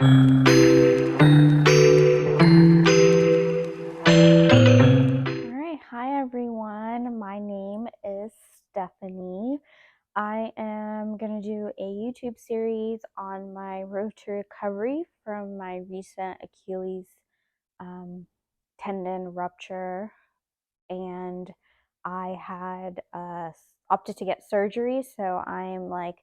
Alright, hi everyone. My name is Stephanie. I am going to do a YouTube series on my road to recovery from my recent Achilles tendon rupture. And I had opted to get surgery, so I'm like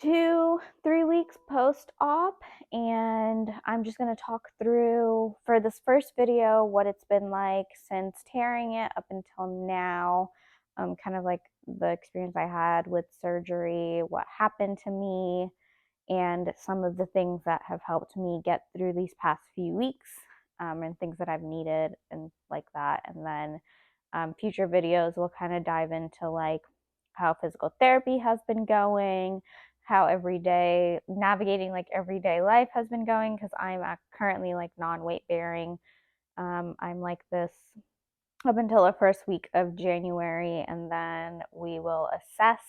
2-3 weeks post-op, and I'm just going to talk through for this first video what it's been like since tearing it up until now, kind of like the experience I had with surgery, what happened to me, and some of the things that have helped me get through these past few weeks, and things that I've needed and like that. And then future videos will kind of dive into like how physical therapy has been going, how everyday navigating like everyday life has been going, because I'm currently like non-weight bearing. I'm like this up until the first week of January, and then we will assess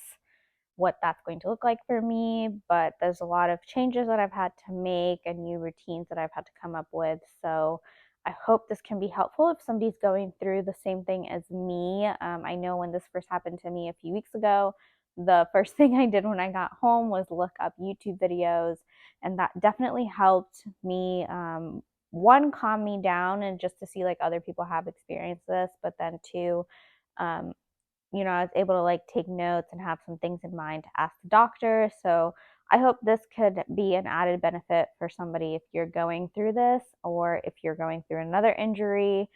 what that's going to look like for me. But there's a lot of changes that I've had to make and new routines that I've had to come up with. So I hope this can be helpful if somebody's going through the same thing as me. I know when this first happened to me a few weeks ago, the first thing I did when I got home was look up YouTube videos, and that definitely helped me. One, calm me down and just to see like other people have experienced this, but then two, um, I was able to like take notes and have some things in mind to ask the doctor. So I hope this could be an added benefit for somebody if you're going through this or if you're going through another injury.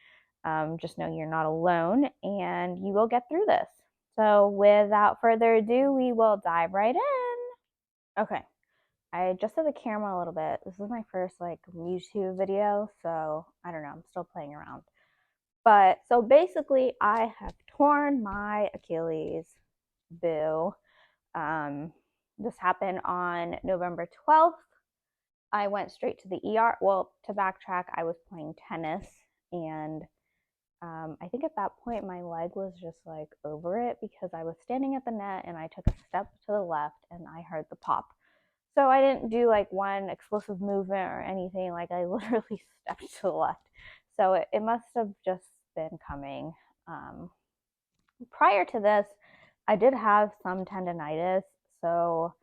Just know you're not alone and you will get through this. So without further ado, we will dive right in. Okay, I adjusted the camera a little bit. This is my first like YouTube video, so I don't know, I'm still playing around. But so basically, I have torn my Achilles. Boo. Um, this happened on November 12th. I went straight to the ER. Well, to backtrack, I was playing tennis, and I think at that point my leg was just like over it because I was standing at the net and I took a step to the left and I heard the pop. So I didn't do like one explosive movement or anything. Like I literally stepped to the left. So it must have just been coming. Prior to this, I did have some tendonitis. So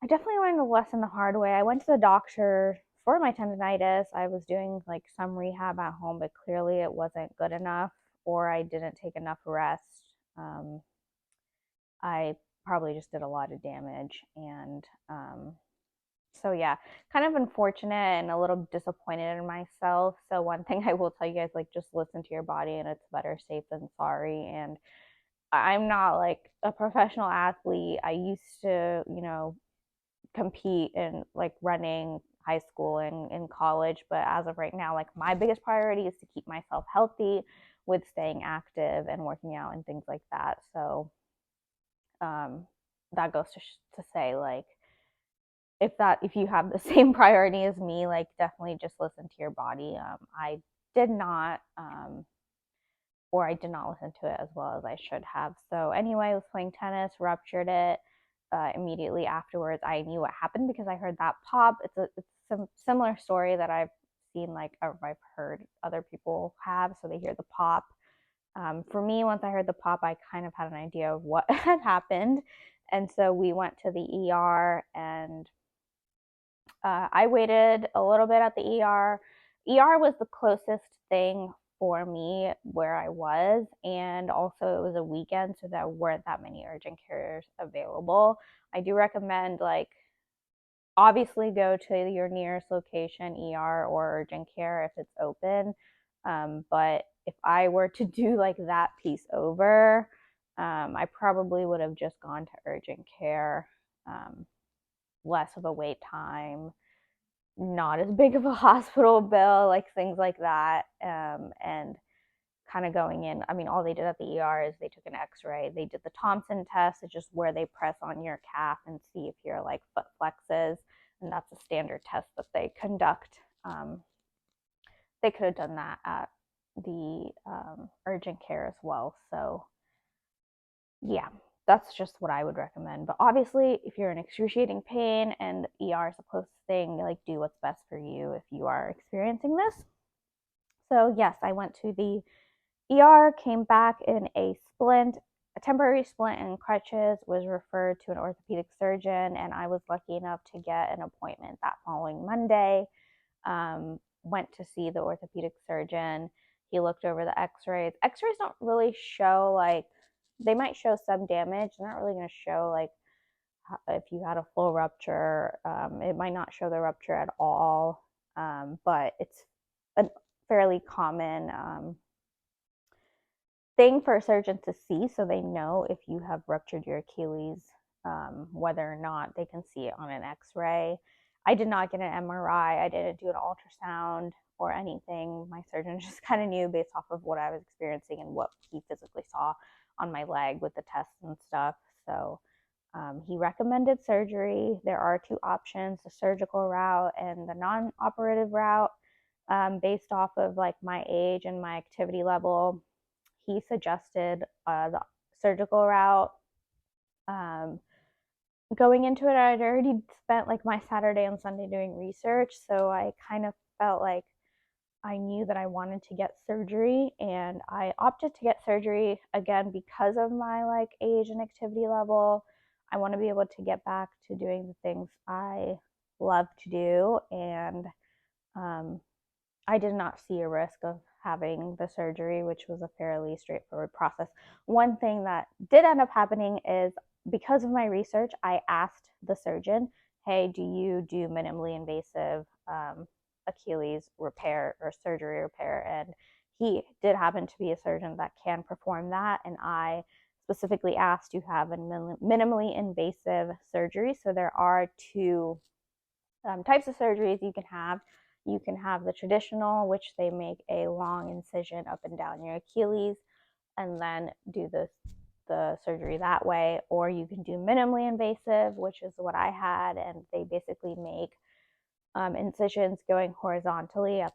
I definitely learned a lesson the hard way. I went to the doctor for my tendonitis. I was doing like some rehab at home, but clearly it wasn't good enough, or I didn't take enough rest. I probably just did a lot of damage. And so, yeah, kind of unfortunate and a little disappointed in myself. So, one thing I will tell you guys, like, just listen to your body, and it's better safe than sorry. And I'm not like a professional athlete. I used to, compete in like running high school and in college, but as of right now, like my biggest priority is to keep myself healthy with staying active and working out and things like that. So um, that goes to say like if you have the same priority as me, like definitely just listen to your body. I did not or I did not listen to it as well as I should have. So anyway, I was playing tennis, ruptured it. Immediately afterwards, I knew what happened because I heard that pop. It's some similar story that I've seen, like, or I've heard other people have. So they hear the pop. For me, once I heard the pop, I kind of had an idea of what had happened, and so we went to the ER, and I waited a little bit at the ER. ER was the closest thing for me where I was, and also it was a weekend, so there weren't that many urgent cares available. I do recommend, like, obviously go to your nearest location, ER or urgent care if it's open. But if I were to do like that piece over, I probably would have just gone to urgent care. Less of a wait time, not as big of a hospital bill, like things like that. And kind of going in, I mean, all they did at the ER is they took an x-ray. They did the Thompson test, it's just where they press on your calf and see if your like foot flexes, and that's a standard test that they conduct. They could have done that at the urgent care as well. So yeah, that's just what I would recommend. But obviously, if you're in excruciating pain and ER is a close thing, like do what's best for you if you are experiencing this. So yes, I went to the ER, came back in a splint, a temporary splint and crutches, was referred to an orthopedic surgeon, and I was lucky enough to get an appointment that following Monday. Went to see the orthopedic surgeon. He looked over the x-rays. X-rays don't really show, like, they might show some damage. They're not really going to show like if you had a full rupture. It might not show the rupture at all, but it's a fairly common thing for a surgeon to see, so they know if you have ruptured your Achilles, whether or not they can see it on an x-ray. I did not get an MRI. I didn't do an ultrasound or anything. My surgeon just kind of knew based off of what I was experiencing and what he physically saw on my leg with the tests and stuff. So he recommended surgery. There are two options, the surgical route and the non-operative route, based off of like my age and my activity level. He suggested the surgical route. Going into it, I'd already spent like my Saturday and Sunday doing research, so I kind of felt like I knew that I wanted to get surgery, and I opted to get surgery again because of my like age and activity level. I want to be able to get back to doing the things I love to do, and I did not see a risk of having the surgery, which was a fairly straightforward process. One thing that did end up happening is because of my research, I asked the surgeon, hey, do you do minimally invasive Achilles repair or surgery repair? And he did happen to be a surgeon that can perform that. And I specifically asked to have a minimally invasive surgery. So there are two types of surgeries you can have. You can have the traditional, which they make a long incision up and down your Achilles and then do the surgery that way. Or you can do minimally invasive, which is what I had, and they basically make incisions going horizontally up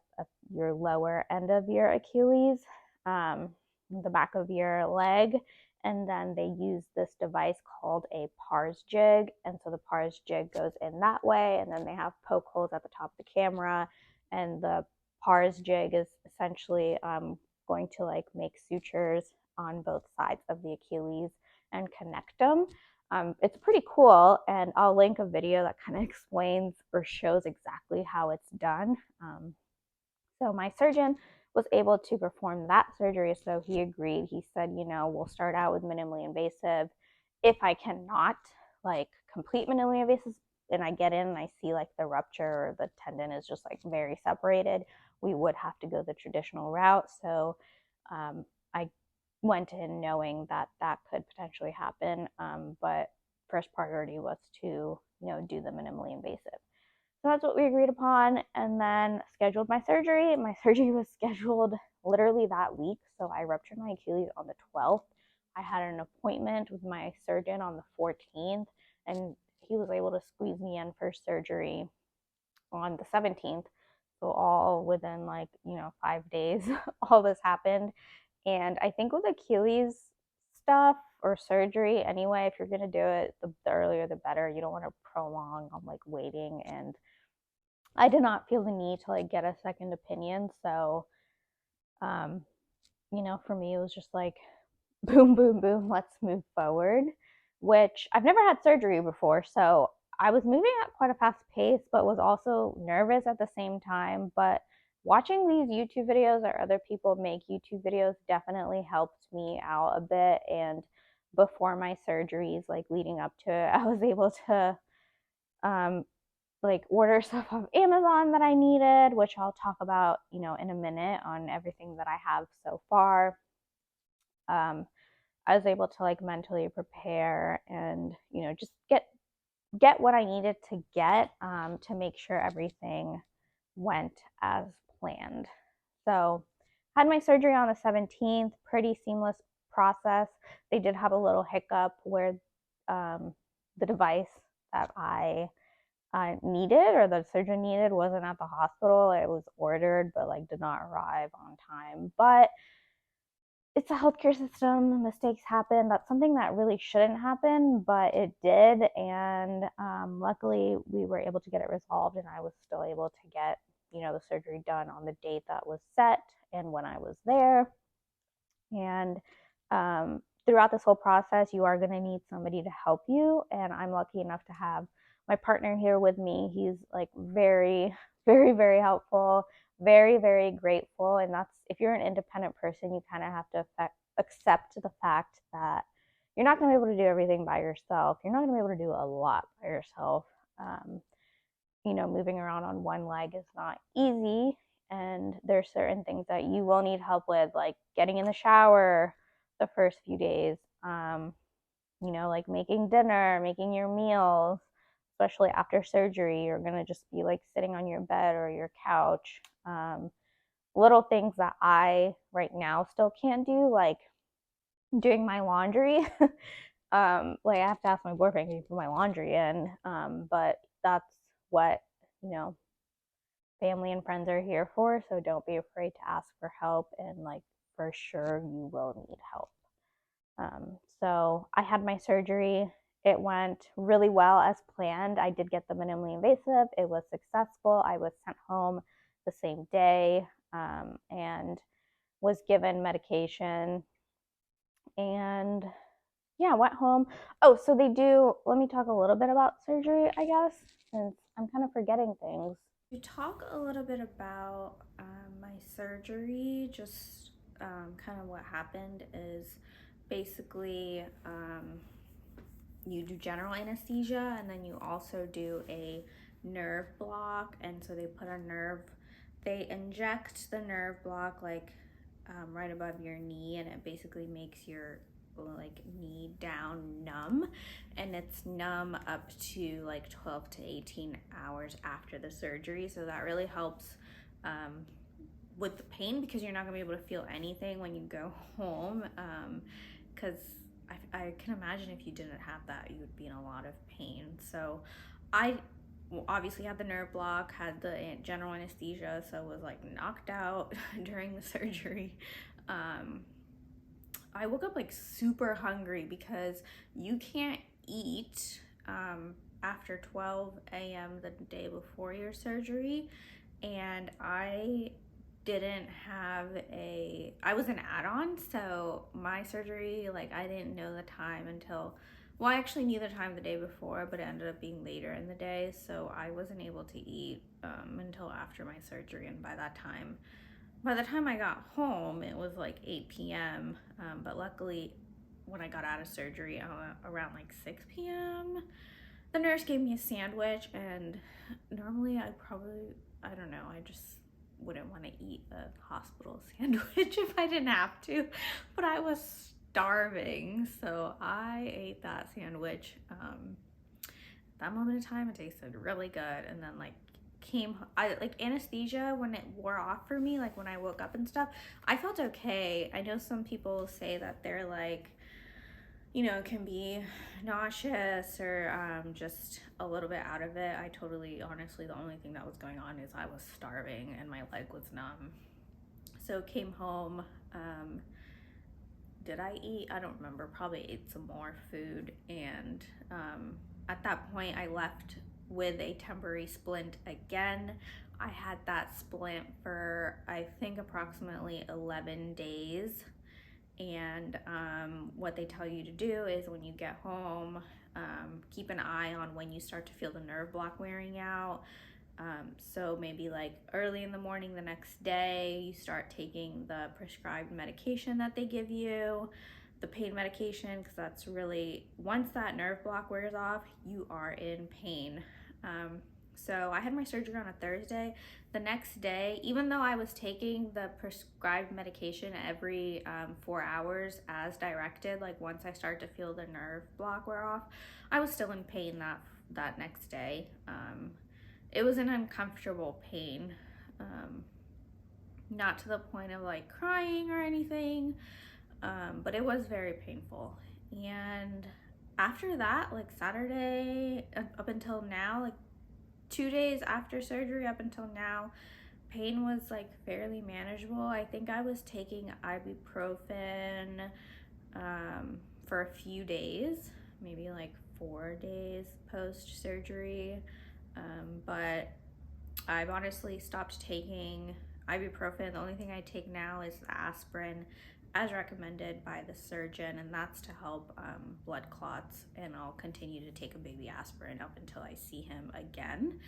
your lower end of your Achilles, the back of your leg, and then they use this device called a pars jig, and so the pars jig goes in that way, and then they have poke holes at the top of the camera, and the pars jig is essentially going to like make sutures on both sides of the Achilles and connect them. It's pretty cool, and I'll link a video that kind of explains or shows exactly how it's done. So my surgeon was able to perform that surgery, so he agreed. He said, we'll start out with minimally invasive. If I cannot like complete minimally invasive and I get in and I see like the rupture or the tendon is just like very separated, we would have to go the traditional route. So I went in knowing that that could potentially happen, but first priority was to do the minimally invasive. So that's what we agreed upon, and then scheduled my surgery. My surgery was scheduled literally that week, so I ruptured my Achilles on the 12th. I had an appointment with my surgeon on the 14th, and he was able to squeeze me in for surgery on the 17th. So all within 5 days, all this happened. And I think with Achilles stuff or surgery anyway, if you're going to do it, the earlier the better. You don't want to prolong on like waiting, and I did not feel the need to like get a second opinion. So, for me, it was just like, boom, boom, boom, let's move forward, which I've never had surgery before. So I was moving at quite a fast pace, but was also nervous at the same time. But watching these YouTube videos or other people make YouTube videos definitely helped me out a bit. And before my surgeries, like leading up to it, I was able to like order stuff off Amazon that I needed, which I'll talk about, in a minute on everything that I have so far. I was able to like mentally prepare and, just get what I needed to get to make sure everything went as planned. So had my surgery on the 17th, pretty seamless process. They did have a little hiccup where the device that I needed or the surgeon needed wasn't at the hospital. It was ordered but like did not arrive on time. But it's a healthcare system. Mistakes happen. That's something that really shouldn't happen, but it did. And luckily, we were able to get it resolved, and I was still able to get, the surgery done on the date that was set and when I was there. And throughout this whole process, you are going to need somebody to help you. And I'm lucky enough to have my partner here with me. He's like very, very, very helpful, very, very grateful. And that's, if you're an independent person, you kind of have to accept the fact that you're not going to be able to do everything by yourself. You're not going to be able to do a lot by yourself. Um, Moving around on one leg is not easy. And there's certain things that you will need help with, like getting in the shower the first few days, like making dinner, making your meals, especially after surgery. You're going to just be like sitting on your bed or your couch. Little things that I right now still can't do, like doing my laundry. Like I have to ask my boyfriend, can you put my laundry in? But that's what, you know, family and friends are here for. So don't be afraid to ask for help. And like, for sure, you will need help. So I had my surgery. It went really well as planned. I did get the minimally invasive. It was successful. I was sent home the same day, and was given medication, and yeah, went home. Oh, so they do, let me talk a little bit about surgery, I guess, since I'm kind of forgetting things. To talk a little bit about my surgery, just kind of what happened is basically you do general anesthesia and then you also do a nerve block. And so they inject the nerve block like right above your knee, and it basically makes your like knee down numb, and it's numb up to like 12 to 18 hours after the surgery. So that really helps with the pain, because you're not gonna be able to feel anything when you go home. Because I can imagine if you didn't have that, you would be in a lot of pain. So I obviously had the nerve block, had the general anesthesia, so was like knocked out during the surgery. Um, I woke up like super hungry because you can't eat after 12 a.m. the day before your surgery. And I was an add-on, so my surgery, like I didn't know the time until, well, I actually knew the time the day before, but it ended up being later in the day, so I wasn't able to eat until after my surgery. And by the time I got home, it was like 8 p.m. But luckily, when I got out of surgery around like 6 p.m., the nurse gave me a sandwich. And normally I don't know, I just wouldn't want to eat a hospital sandwich if I didn't have to. But I was starving, so I ate that sandwich. That moment in time, it tasted really good. And then I like anesthesia, when it wore off for me, like when I woke up and stuff, I felt okay. I know some people say that they're like, can be nauseous or just a little bit out of it. I totally, honestly, the only thing that was going on is I was starving and my leg was numb. So came home. Did I eat? I don't remember. Probably ate some more food. And at that point, I left with a temporary splint again. I had that splint for, I think, approximately 11 days. And what they tell you to do is when you get home, keep an eye on when you start to feel the nerve block wearing out. So maybe like early in the morning the next day, you start taking the prescribed medication that they give you, the pain medication, because that's really, once that nerve block wears off, you are in pain. So I had my surgery on a Thursday. The next day, even though I was taking the prescribed medication every 4 hours as directed, like once I started to feel the nerve block wear off, I was still in pain that next day. It was an uncomfortable pain, not to the point of like crying or anything, but it was very painful. And after that, like Saturday up until now, like 2 days after surgery up until now, pain was like fairly manageable. I think I was taking ibuprofen for a few days, maybe like 4 days post surgery. But I've honestly stopped taking ibuprofen. The only thing I take now is the aspirin as recommended by the surgeon, and that's to help blood clots. And I'll continue to take a baby aspirin up until I see him again.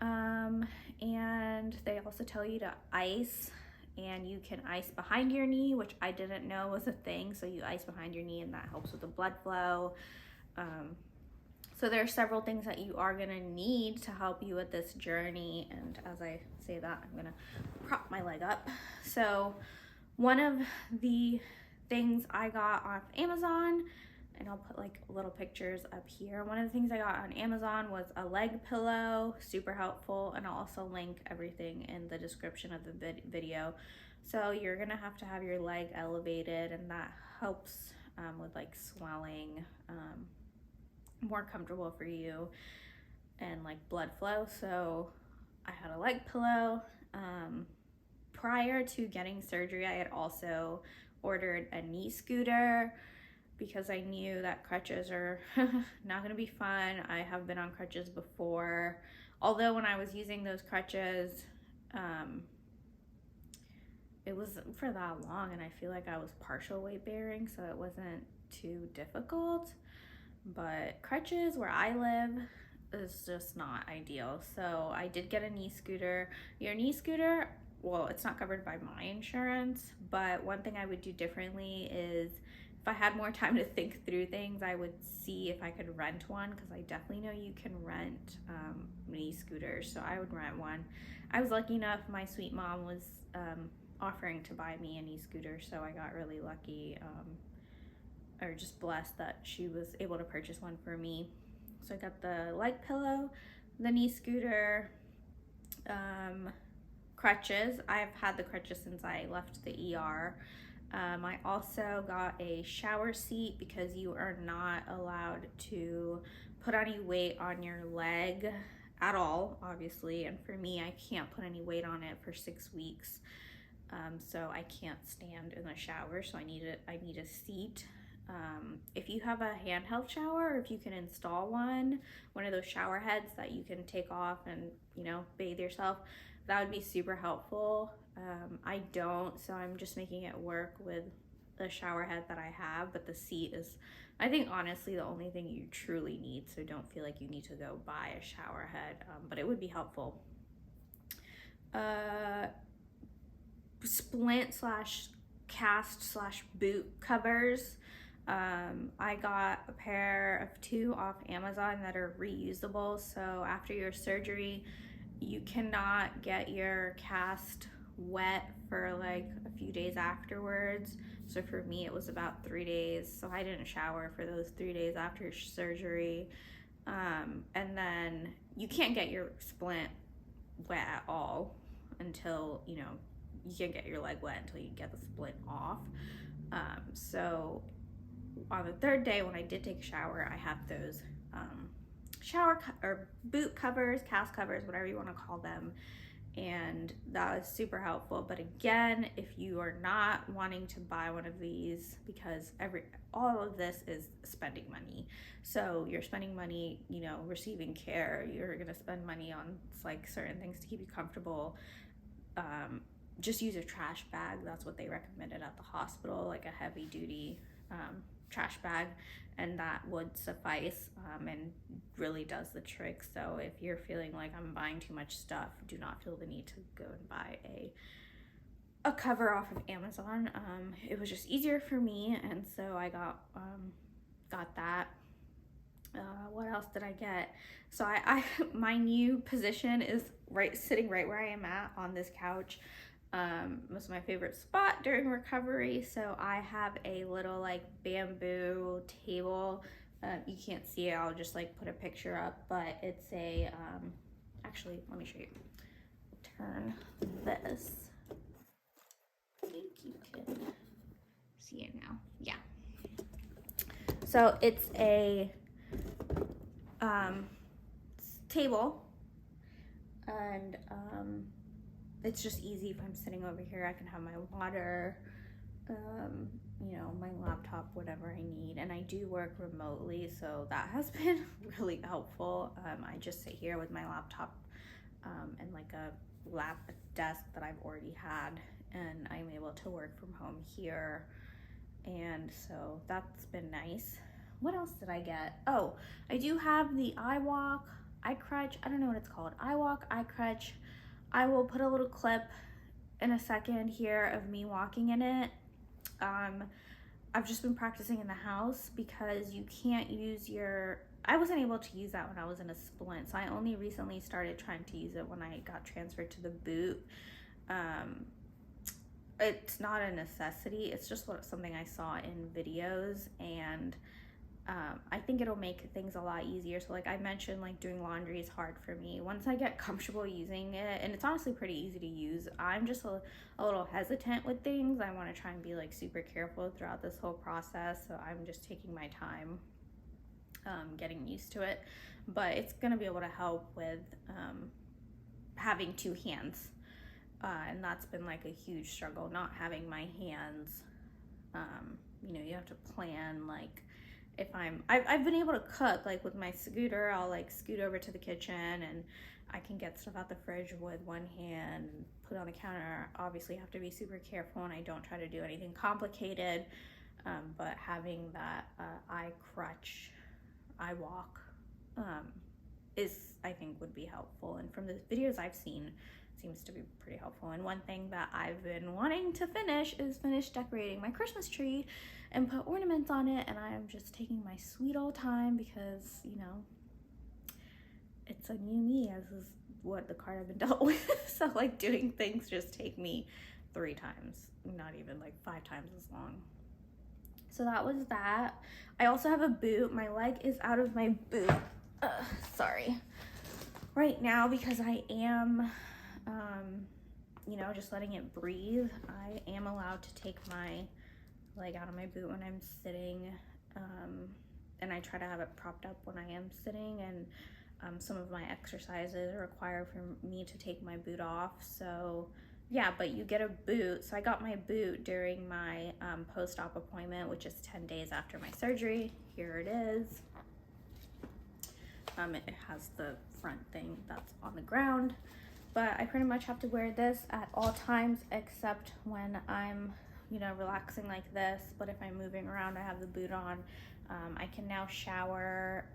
And they also tell you to ice, and you can ice behind your knee, which I didn't know was a thing. So you ice behind your knee, and that helps with the blood flow. So there are several things that you are gonna need to help you with this journey. And as I say that, I'm gonna prop my leg up. So one of the things I got off Amazon, and I'll put like little pictures up here. One of the things I got on Amazon was a leg pillow, super helpful. And I'll also link everything in the description of the video. So you're gonna have to have your leg elevated, and that helps with like swelling, more comfortable for you, and like blood flow. So I had a leg pillow. Prior to getting surgery, I had also ordered a knee scooter because I knew that crutches are not going to be fun. I have been on crutches before, although when I was using those crutches, it wasn't for that long, and I feel like I was partial weight bearing, so it wasn't too difficult. But crutches where I live is just not ideal. So I did get a knee scooter. Your knee scooter, well, it's not covered by my insurance, but one thing I would do differently is if I had more time to think through things, I would see if I could rent one, because I definitely know you can rent knee scooters. So I would rent one. I was lucky enough, my sweet mom was offering to buy me a knee scooter, so I got really lucky. Or just blessed that she was able to purchase one for me. So I got the leg pillow, the knee scooter, crutches. I've had the crutches since I left the ER. I also got a shower seat because you are not allowed to put any weight on your leg at all, obviously. And for me, I can't put any weight on it for 6 weeks. So I can't stand in the shower, so I need a seat. If you have a handheld shower, or if you can install one of those shower heads that you can take off and, bathe yourself, that would be super helpful. I don't, so I'm just making it work with the shower head that I have, but the seat is, I think, honestly, the only thing you truly need, so don't feel like you need to go buy a shower head, but it would be helpful. Splint / cast / boot covers. I got a pair of 2 off Amazon that are reusable. So after your surgery, you cannot get your cast wet for like a few days afterwards. So for me, it was about 3 days. So I didn't shower for those 3 days after surgery. And then you can't get your splint wet at all until, you can't get your leg wet until you get the splint off. So on the 3rd day, when I did take a shower, I had those or boot covers, cast covers, whatever you want to call them, and that was super helpful. But again, if you are not wanting to buy one of these, because all of this is spending money, so you're spending money, receiving care, you're gonna spend money on like certain things to keep you comfortable. Just use a trash bag. That's what they recommended at the hospital, like a heavy duty trash bag, and that would suffice, and really does the trick. So if you're feeling like I'm buying too much stuff, do not feel the need to go and buy a cover off of Amazon. It was just easier for me, and so I got that. What else did I get? So I my new position is sitting right where I am at on this couch. Was my favorite spot during recovery. So I have a little like bamboo table. You can't see it, I'll just like put a picture up, but it's a actually, let me show you. Turn this. I think you can see it now. Yeah. So it's a table, and it's just easy if I'm sitting over here. I can have my water, you know, my laptop, whatever I need. And I do work remotely, so that has been really helpful. I just sit here with my laptop and like a lap desk that I've already had, and I'm able to work from home here. And so that's been nice. What else did I get? Oh, I do have the eye crutch. I don't know what it's called. Eye crutch. I will put a little clip in a second here of me walking in it. I've just been practicing in the house because you can't use I wasn't able to use that when I was in a splint, so I only recently started trying to use it when I got transferred to the boot. It's not a necessity, it's just something I saw in videos, and I think it'll make things a lot easier. So like I mentioned, like doing laundry is hard for me. Once I get comfortable using it, and it's honestly pretty easy to use, I'm just a little hesitant with things. I want to try and be like super careful throughout this whole process, so I'm just taking my time getting used to it. But it's gonna be able to help with having two hands, and that's been like a huge struggle, not having my hands. You know, you have to plan, like if I've been able to cook, like with my scooter, I'll like scoot over to the kitchen and I can get stuff out the fridge with one hand and put it on the counter. Obviously, I have to be super careful and I don't try to do anything complicated. But having that eye crutch, eye walk, I think would be helpful. And from the videos I've seen, seems to be pretty helpful. And one thing that I've been wanting to finish is finish decorating my Christmas tree and put ornaments on it, and I am just taking my sweet old time because, you know, it's a new me, as is what the card I've been dealt with. So like doing things just take me 3 times, not even like 5 times as long. So that was that. I also have a boot. My leg is out of my boot. Sorry. Right now, because I am you know, just letting it breathe. I am allowed to take my leg out of my boot when I'm sitting, and I try to have it propped up when I am sitting, and some of my exercises require for me to take my boot off. So yeah, but you get a boot. So I got my boot during my post-op appointment, which is 10 days after my surgery. Here it is. It has the front thing that's on the ground, but I pretty much have to wear this at all times except when I'm, you know, relaxing like this. But if I'm moving around, I have the boot on. I can now shower,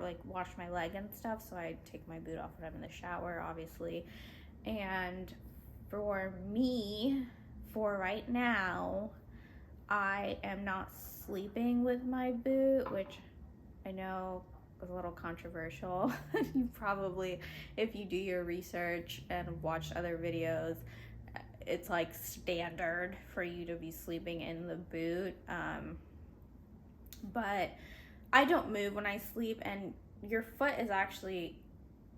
like wash my leg and stuff, so I take my boot off when I'm in the shower, obviously. And for me, for right now, I am not sleeping with my boot, which I know was a little controversial. You probably, if you do your research and watch other videos, it's like standard for you to be sleeping in the boot. But I don't move when I sleep, and your foot is actually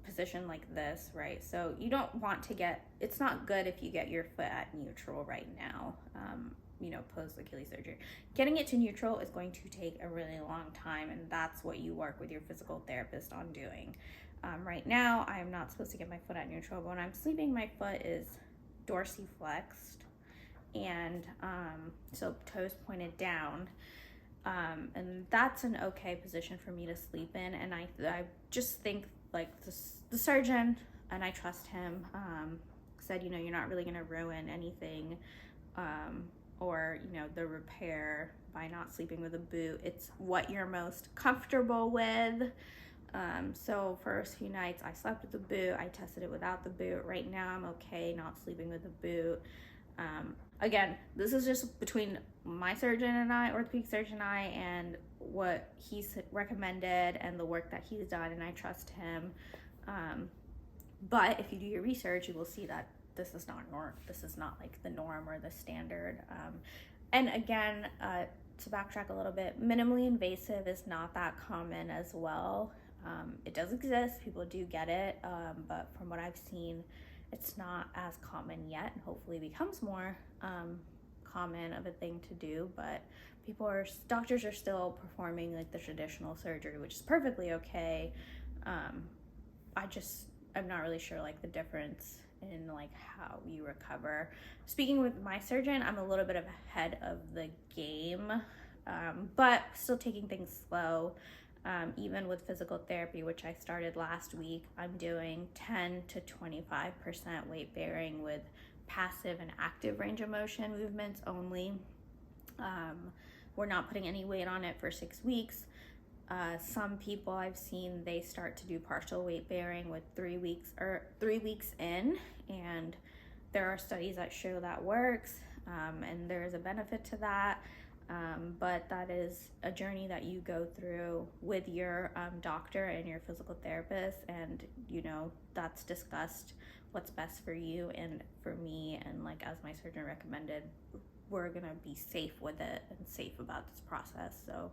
positioned like this, right? So you don't want to it's not good if you get your foot at neutral right now. You know, post Achilles surgery. Getting it to neutral is going to take a really long time, and that's what you work with your physical therapist on doing. Right now, I am not supposed to get my foot at neutral, but when I'm sleeping, my foot is dorsiflexed, and so toes pointed down. And that's an okay position for me to sleep in, and I just think like the surgeon, and I trust him, said, you know, you're not really going to ruin anything, or, you know, the repair by not sleeping with a boot. It's what you're most comfortable with. So first few nights I slept with the boot. I tested it without the boot. Right now I'm okay not sleeping with the boot. Again, this is just between my surgeon and I, orthopedic surgeon and I, and what he's recommended and the work that he's done, and I trust him. But if you do your research, you will see that this is not like the norm or the standard. And again, to backtrack a little bit, minimally invasive is not that common as well. It does exist, people do get it, but from what I've seen, it's not as common yet, and hopefully becomes more common of a thing to do. But doctors are still performing like the traditional surgery, which is perfectly okay. I just I'm not really sure like the difference in like how you recover. Speaking with my surgeon, I'm a little bit ahead of the game, but still taking things slow. Even with physical therapy, which I started last week, I'm doing 10 to 25% weight bearing with passive and active range of motion movements only. We're not putting any weight on it for 6 weeks. Some people I've seen, they start to do partial weight bearing with 3 weeks or 3 weeks in, and there are studies that show that works, and there is a benefit to that. But that is a journey that you go through with your doctor and your physical therapist, and you know that's discussed what's best for you and for me, and like as my surgeon recommended, we're gonna be safe with it and safe about this process. So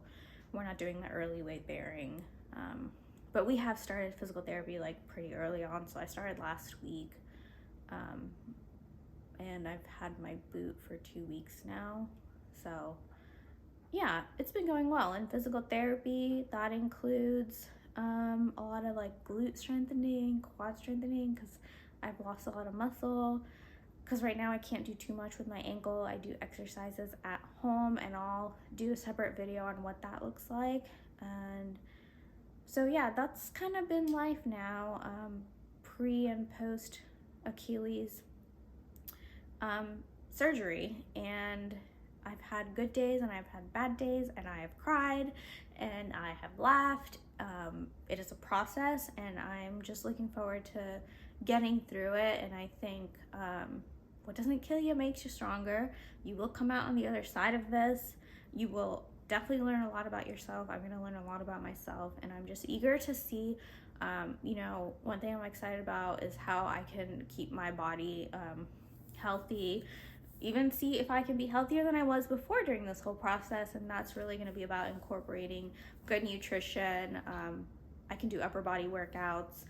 we're not doing the early weight bearing, but we have started physical therapy like pretty early on. So I started last week, and I've had my boot for 2 weeks now. So yeah, it's been going well. And physical therapy, that includes a lot of like glute strengthening, quad strengthening, because I've lost a lot of muscle. Because right now I can't do too much with my ankle. I do exercises at home, and I'll do a separate video on what that looks like. And so yeah, that's kind of been life now, pre and post Achilles surgery. And I've had good days and I've had bad days, and I have cried and I have laughed. It is a process, and I'm just looking forward to getting through it. And I think what doesn't kill you makes you stronger. You will come out on the other side of this. You will definitely learn a lot about yourself. I'm going to learn a lot about myself, and I'm just eager to see, you know, one thing I'm excited about is how I can keep my body healthy, even see if I can be healthier than I was before during this whole process. And that's really going to be about incorporating good nutrition. I can do upper body workouts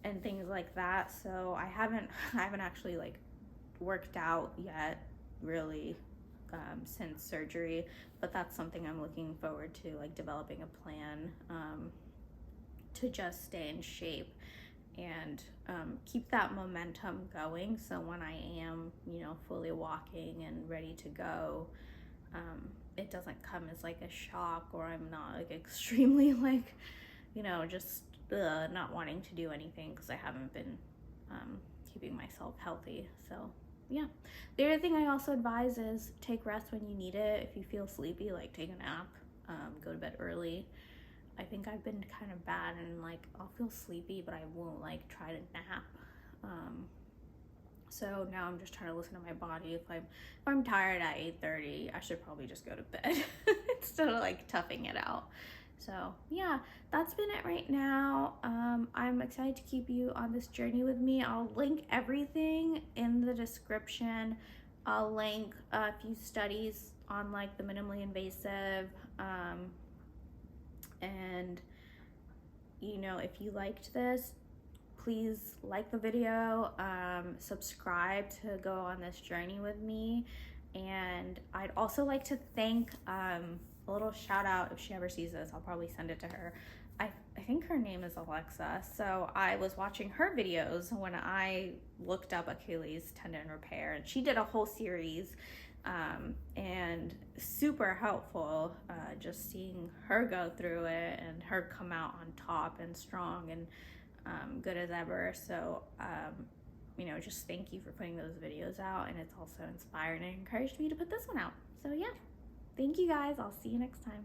and things like that. So I haven't actually like worked out yet really since surgery, but that's something I'm looking forward to, like developing a plan to just stay in shape and keep that momentum going, so when I am, you know, fully walking and ready to go, it doesn't come as like a shock, or I'm not like extremely like, you know, just not wanting to do anything because I haven't been keeping myself healthy. So yeah, the other thing I also advise is take rest when you need it. If you feel sleepy, like take a nap, go to bed early. I think I've been kind of bad, and like I'll feel sleepy but I won't like try to nap. So now I'm just trying to listen to my body. If I'm tired at 8:30, I should probably just go to bed instead of like toughing it out. So yeah, that's been it right now. I'm excited to keep you on this journey with me. I'll link everything in the description. I'll link a few studies on like the minimally invasive, and you know, if you liked this, please like the video, subscribe to go on this journey with me. And I'd also like to thank, a little shout out, if she ever sees this, I'll probably send it to her. I think her name is Alexa. So I was watching her videos when I looked up Achilles tendon repair, and she did a whole series, and super helpful, just seeing her go through it and her come out on top and strong and good as ever. So you know, just thank you for putting those videos out, and it's also inspired and encouraged me to put this one out. So yeah, thank you guys. I'll see you next time.